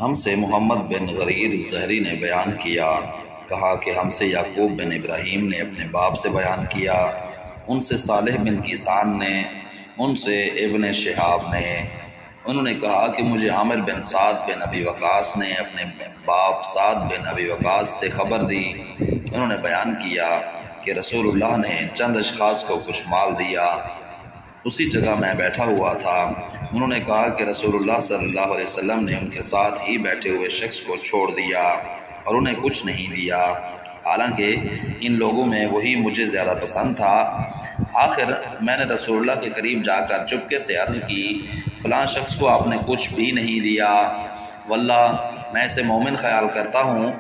ہم سے محمد بن غریر زہری نے بیان کیا، کہا کہ ہم سے یعقوب بن ابراہیم نے اپنے باپ سے بیان کیا، ان سے صالح بن کیسان نے، ان سے ابن شہاب نے، انہوں نے کہا کہ مجھے عامر بن سعد بن ابی وقاص نے اپنے باپ سعد بن ابی وقاص سے خبر دی، انہوں نے بیان کیا کہ رسول اللہ نے چند اشخاص کو کچھ مال دیا، اسی جگہ میں بیٹھا ہوا تھا، انہوں نے کہا کہ رسول اللہ صلی اللہ علیہ وسلم نے ان کے ساتھ ہی بیٹھے ہوئے شخص کو چھوڑ دیا اور انہیں کچھ نہیں دیا، حالانکہ ان لوگوں میں وہی مجھے زیادہ پسند تھا۔ آخر میں نے رسول اللہ کے قریب جا کر چپکے سے عرض کی، فلاں شخص کو آپ نے کچھ بھی نہیں دیا، واللہ میں اسے مومن خیال کرتا ہوں۔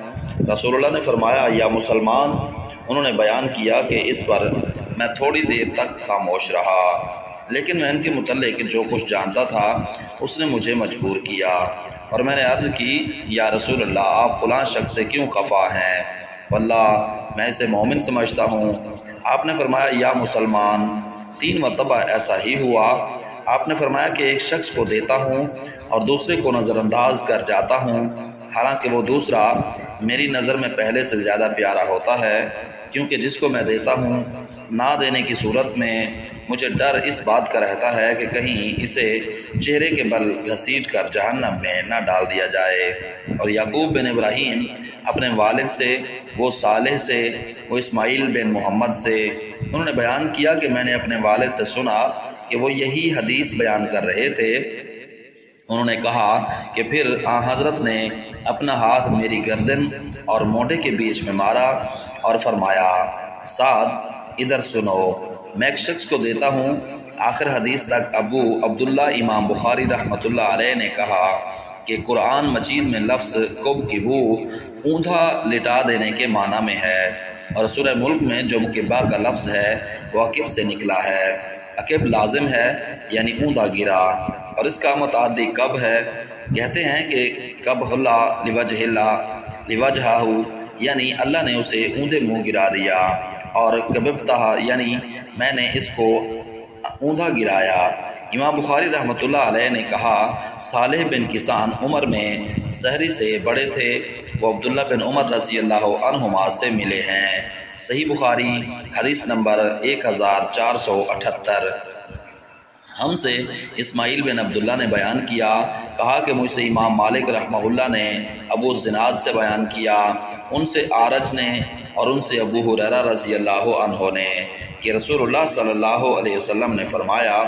رسول اللہ نے فرمایا، یا مسلمان؟ انہوں نے بیان کیا کہ اس پر میں تھوڑی دیر تک خاموش رہا، لیکن میں ان کے متعلق جو کچھ جانتا تھا اس نے مجھے مجبور کیا، اور میں نے عرض کی، یا رسول اللہ، آپ فلاں شخص سے کیوں خفا ہیں؟ واللہ میں اسے مومن سمجھتا ہوں۔ آپ نے فرمایا، یا مسلمان؟ 3 مرتبہ ایسا ہی ہوا۔ آپ نے فرمایا کہ ایک شخص کو دیتا ہوں اور دوسرے کو نظر انداز کر جاتا ہوں، حالانکہ وہ دوسرا میری نظر میں پہلے سے زیادہ پیارا ہوتا ہے، کیونکہ جس کو میں دیتا ہوں نہ دینے کی صورت میں مجھے ڈر اس بات کا رہتا ہے کہ کہیں اسے چہرے کے بل گھسیٹ کر جہنم میں نہ ڈال دیا جائے۔ اور یعقوب بن ابراہیم اپنے والد سے، وہ صالح سے، وہ اسماعیل بن محمد سے، انہوں نے بیان کیا کہ میں نے اپنے والد سے سنا کہ وہ یہی حدیث بیان کر رہے تھے۔ انہوں نے کہا کہ پھر حضرت نے اپنا ہاتھ میری گردن اور موڈے کے بیچ میں مارا اور فرمایا، سعد ادھر سنو، میں ایک شخص کو دیتا ہوں۔ آخر حدیث تک ابو عبداللہ امام بخاری رحمۃ اللہ علیہ نے کہا کہ قرآن مجید میں لفظ کبکبو اوندا لٹا دینے کے معنی میں ہے، اور سورہ ملک میں جو مکبہ کا لفظ ہے وہ عقب سے نکلا ہے۔ عقب لازم ہے یعنی اوندا گرا، اور اس کا متعدی کب ہے، کہتے ہیں کہ کب اللہ لوجہ اللہ لوجہہ، یعنی اللہ نے اسے اوندے منہ گرا دیا، اور کببتہ یعنی میں نے اس کو اوندھا گرایا۔ امام بخاری رحمۃ اللہ علیہ نے کہا، صالح بن کیسان عمر میں زہری سے بڑے تھے، وہ عبداللہ بن عمر رضی اللہ عنہما سے ملے ہیں۔ صحیح بخاری حدیث نمبر 1478۔ ہم سے اسماعیل بن عبداللہ نے بیان کیا، کہا کہ مجھ سے امام مالک رحمہ اللہ نے ابو الزناد سے بیان کیا، ان سے آرج نے، اور ان سے ابو ہریرہ رضی اللہ عنہ نے، کہ رسول اللہ صلی اللہ علیہ وسلم نے فرمایا،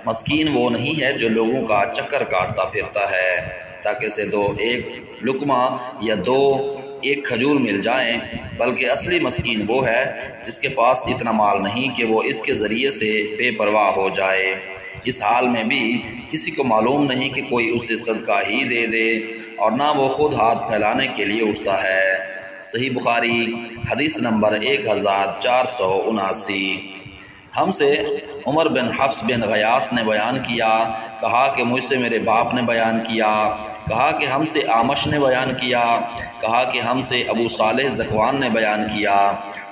مسکین وہ نہیں ہے جو لوگوں کا چکر کاٹتا پھرتا ہے تاکہ اسے ایک لقمہ یا ایک کھجور مل جائیں، بلکہ اصلی مسکین وہ ہے جس کے پاس اتنا مال نہیں کہ وہ اس کے ذریعے سے بے پرواہ ہو جائے، اس حال میں بھی کسی کو معلوم نہیں کہ کوئی اسے صدقہ ہی دے دے، اور نہ وہ خود ہاتھ پھیلانے کے لیے اٹھتا ہے۔ صحیح بخاری حدیث نمبر 1479۔ ہم سے عمر بن حفص بن غیاث نے بیان کیا، کہا کہ مجھ سے میرے باپ نے بیان کیا، کہا کہ ہم سے آمش نے بیان کیا، کہا کہ ہم سے ابو صالح ذکوان نے بیان کیا،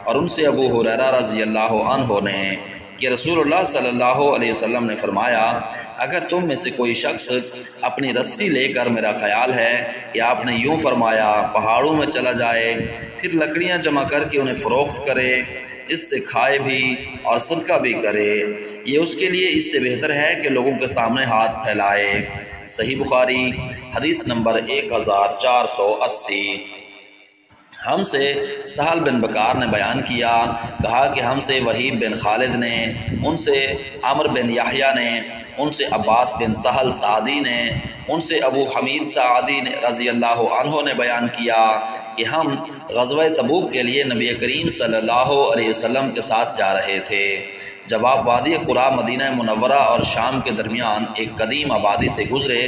اور ان سے ابو ہریرہ رضی اللہ عنہ نے، کہ رسول اللہ صلی اللہ علیہ وسلم نے فرمایا، اگر تم میں سے کوئی شخص اپنی رسی لے کر، میرا خیال ہے کہ آپ نے یوں فرمایا، پہاڑوں میں چلا جائے، پھر لکڑیاں جمع کر کے انہیں فروخت کرے، اس سے کھائے بھی اور صدقہ بھی کرے، یہ اس کے لیے اس سے بہتر ہے کہ لوگوں کے سامنے ہاتھ پھیلائے۔ صحیح بخاری حدیث نمبر 1480۔ ہم سے سہل بن بکار نے بیان کیا، کہا کہ ہم سے وحیب بن خالد نے، ان سے عمر بن یحییٰ نے، ان سے عباس بن سہل سعدی نے، ان سے ابو حمید سعدی رضی اللہ عنہ نے بیان کیا کہ ہم غزوہ تبوک کے لیے نبی کریم صلی اللہ علیہ وسلم کے ساتھ جا رہے تھے۔ جب آپ وادی قرا مدینہ منورہ اور شام کے درمیان ایک قدیم آبادی سے گزرے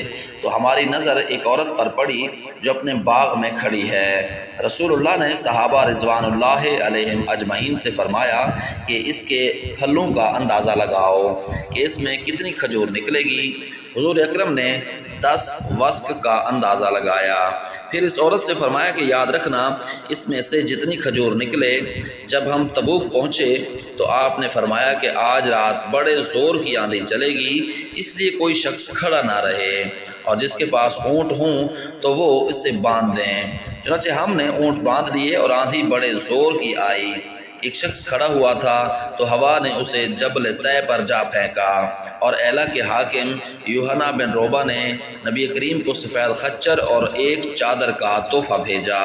تو ہماری نظر ایک عورت پر پڑی جو اپنے باغ میں کھڑی ہے۔ رسول اللہ نے صحابہ رضوان اللہ علیہم اجمعین سے فرمایا کہ اس کے پھلوں کا اندازہ لگاؤ کہ اس میں کتنی کھجور نکلے گی۔ حضور اکرم نے 10 وسق کا اندازہ لگایا، پھر اس عورت سے فرمایا کہ یاد رکھنا اس میں سے جتنی کھجور نکلے۔ جب ہم تبوک پہنچے تو آپ نے فرمایا کہ آج رات بڑے زور کی آندھی چلے گی، اس لیے کوئی شخص کھڑا نہ رہے۔ اور جس کے پاس اونٹ ہوں تو وہ اسے باندھ دیں۔ چنانچہ ہم نے اونٹ باندھ لیے اور آندھی بڑے زور کی آئی۔ ایک شخص کھڑا ہوا تھا تو ہوا نے اسے جبل طے پر جا پھینکا، اور ایلا کے حاکم یوحنا بن روبہ نے نبی کریم کو سفید خچر اور ایک چادر کا تحفہ بھیجا۔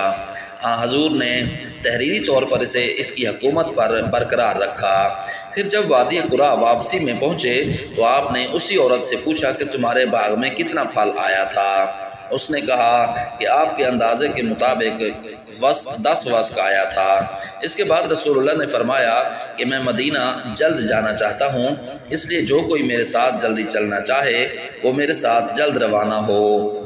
حضور نے تحریری طور پر اسے اس کی حکومت پر برقرار رکھا۔ پھر جب وادی قرا واپسی میں پہنچے تو آپ نے اسی عورت سے پوچھا کہ تمہارے باغ میں کتنا پھل آیا تھا؟ اس نے کہا کہ آپ کے اندازے کے مطابق 10 وسق آیا تھا۔ اس کے بعد رسول اللہ نے فرمایا کہ میں مدینہ جلد جانا چاہتا ہوں، اس لیے جو کوئی میرے ساتھ جلدی چلنا چاہے وہ میرے ساتھ جلد روانہ ہو۔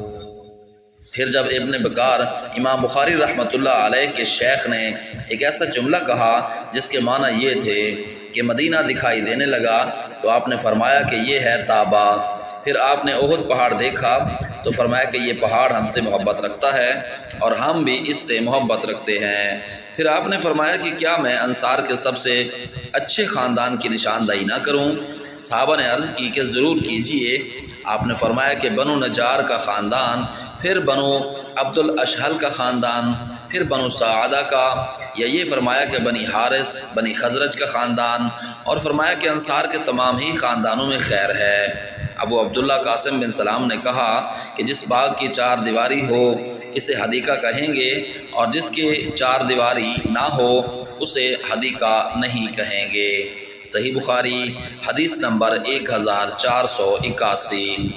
پھر جب ابن بکار امام بخاری رحمۃ اللہ علیہ کے شیخ نے ایک ایسا جملہ کہا جس کے معنی یہ تھے کہ مدینہ دکھائی دینے لگا، تو آپ نے فرمایا کہ یہ ہے طابہ۔ پھر آپ نے احد پہاڑ دیکھا تو فرمایا کہ یہ پہاڑ ہم سے محبت رکھتا ہے اور ہم بھی اس سے محبت رکھتے ہیں۔ پھر آپ نے فرمایا کہ کیا میں انصار کے سب سے اچھے خاندان کی نشاندہی نہ کروں؟ صحابہ نے عرض کی کہ ضرور کیجئے۔ آپ نے فرمایا کہ بنو نجار کا خاندان، پھر بنو عبد الاشہل کا خاندان، پھر بنو سعادہ کا، یا یہ فرمایا کہ بنی حارث بنی خزرج کا خاندان، اور فرمایا کہ انصار کے تمام ہی خاندانوں میں خیر ہے۔ ابو عبداللہ قاسم بن سلام نے کہا کہ جس باغ کی 4 دیواری ہو اسے حدیقہ کہیں گے، اور جس کے 4 دیواری نہ ہو اسے حدیقہ نہیں کہیں گے۔ صحیح بخاری حدیث نمبر 1481۔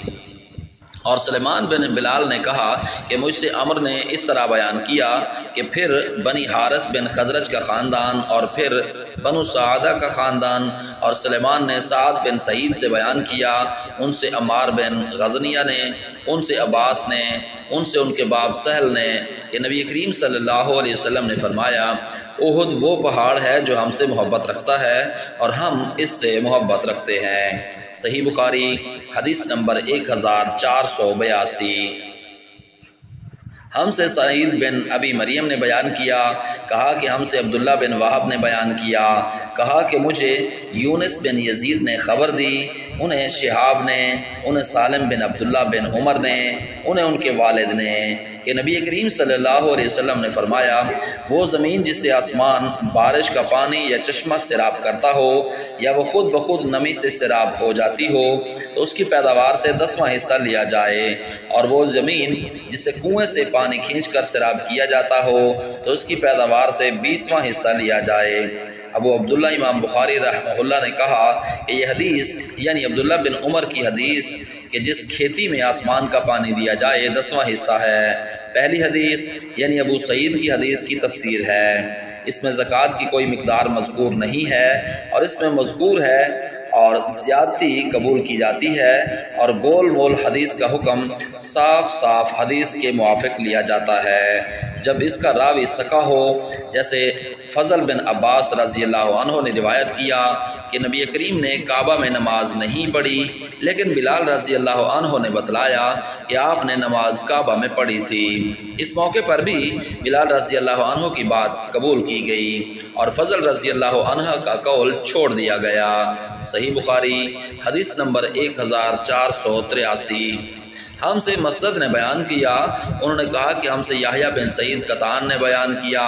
اور سلیمان بن بلال نے کہا کہ مجھ سے عمر نے اس طرح بیان کیا کہ پھر بنی حارث بن خزرج کا خاندان، اور پھر بنو سعادہ کا خاندان، اور سلیمان نے سعد بن سعید سے بیان کیا، ان سے عمار بن غزنیہ نے، ان سے عباس نے، ان سے ان کے باپ سہل نے کہ نبی کریم صلی اللہ علیہ وسلم نے فرمایا احد وہ پہاڑ ہے جو ہم سے محبت رکھتا ہے اور ہم اس سے محبت رکھتے ہیں۔ صحیح بخاری حدیث نمبر 1482۔ ہم سے سعید بن ابی مریم نے بیان کیا، کہا کہ ہم سے عبداللہ بن وہب نے بیان کیا، کہا کہ مجھے یونس بن یزید نے خبر دی، انہیں شہاب نے، انہیں سالم بن عبداللہ بن عمر نے، انہیں ان کے والد نے کہ نبی کریم صلی اللہ علیہ وسلم نے فرمایا وہ زمین جس سے آسمان بارش کا پانی یا چشمہ سیراب کرتا ہو یا وہ خود بخود نمی سے سیراب ہو جاتی ہو تو اس کی پیداوار سے 10واں حصہ لیا جائے، اور وہ زمین جسے کنویں سے پانی کھینچ کر سیراب کیا جاتا ہو تو اس کی پیداوار سے 20واں حصہ لیا جائے۔ ابو عبداللہ امام بخاری رحمہ اللہ نے کہا کہ یہ حدیث یعنی عبداللہ بن عمر کی حدیث کہ جس کھیتی میں آسمان کا پانی دیا جائے 10واں حصہ ہے۔ پہلی حدیث یعنی ابو سعید کی حدیث کی تفسیر ہے۔ اس میں زکوٰۃ کی کوئی مقدار مذکور نہیں ہے، اور اس میں مذکور ہے اور زیادتی قبول کی جاتی ہے، اور گول مول حدیث کا حکم صاف صاف حدیث کے موافق لیا جاتا ہے جب اس کا راوی سکا ہو، جیسے فضل بن عباس رضی اللہ عنہ نے روایت کیا کہ نبی کریم نے کعبہ میں نماز نہیں پڑھی، لیکن بلال رضی اللہ عنہ نے بتلایا کہ آپ نے نماز کعبہ میں پڑھی تھی۔ اس موقع پر بھی بلال رضی اللہ عنہ کی بات قبول کی گئی اور فضل رضی اللہ عنہ کا قول چھوڑ دیا گیا۔ صحیح بخاری حدیث نمبر 1483۔ ہم سے مسدد نے بیان کیا، انہوں نے کہا کہ ہم سے یحییٰ بن سعید قطان نے بیان کیا،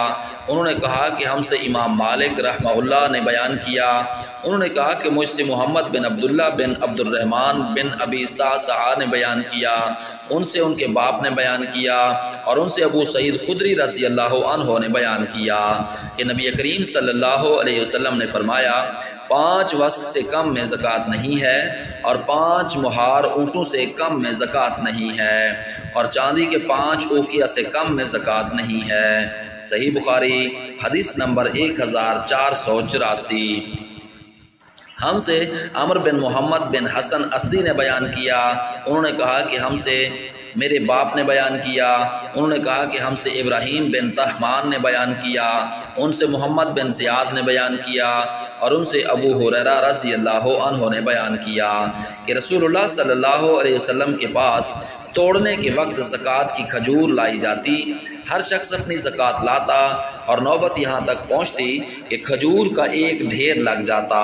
انہوں نے کہا کہ ہم سے امام مالک رحمہ اللہ نے بیان کیا، انہوں نے کہا کہ مجھ سے محمد بن عبداللہ بن عبد الرحمن بن ابی صعصعہ نے بیان کیا، ان سے ان کے باپ نے بیان کیا، اور ان سے ابو سعید خدری رضی اللہ عنہ نے بیان کیا کہ نبی کریم صلی اللہ علیہ وسلم نے فرمایا 5 وسق سے کم میں زکوٰۃ نہیں ہے، اور 5 مہار اونٹوں سے کم میں زکوٰۃ نہیں ہے، اور چاندی کے 5 اوقیہ سے کم میں زکوٰۃ نہیں ہے۔ صحیح بخاری حدیث نمبر 1484۔ ہم سے عمر بن محمد بن حسن اسدی نے بیان کیا، انہوں نے کہا کہ ہم سے میرے باپ نے بیان کیا، انہوں نے کہا کہ ہم سے ابراہیم بن طہمان نے بیان کیا، ان سے محمد بن زیاد نے بیان کیا، اور ان سے ابو ہریرہ رضی اللہ عنہ نے بیان کیا کہ رسول اللہ صلی اللہ علیہ وسلم کے پاس توڑنے کے وقت زکوٰۃ کی کھجور لائی جاتی، ہر شخص اپنی زکوٰۃ لاتا اور نوبت یہاں تک پہنچتی کہ کھجور کا ایک ڈھیر لگ جاتا،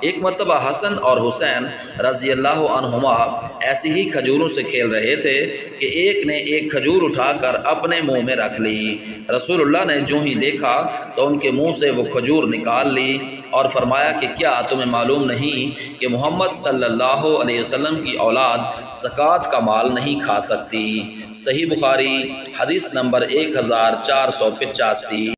ایک مرتبہ حسن اور حسین رضی اللہ عنہما ایسی ہی کھجوروں سے کھیل رہے تھے کہ ایک نے ایک کھجور اٹھا کر اپنے منہ میں رکھ لی۔ رسول اللہ نے جو ہی دیکھا تو ان کے منہ سے وہ کھجور نکال لی اور فرمایا کہ کیا تمہیں معلوم نہیں کہ محمد صلی اللہ علیہ وسلم کی اولاد زکوٰۃ کا مال نہیں کھا سکتی؟ صحیح بخاری حدیث نمبر 1485۔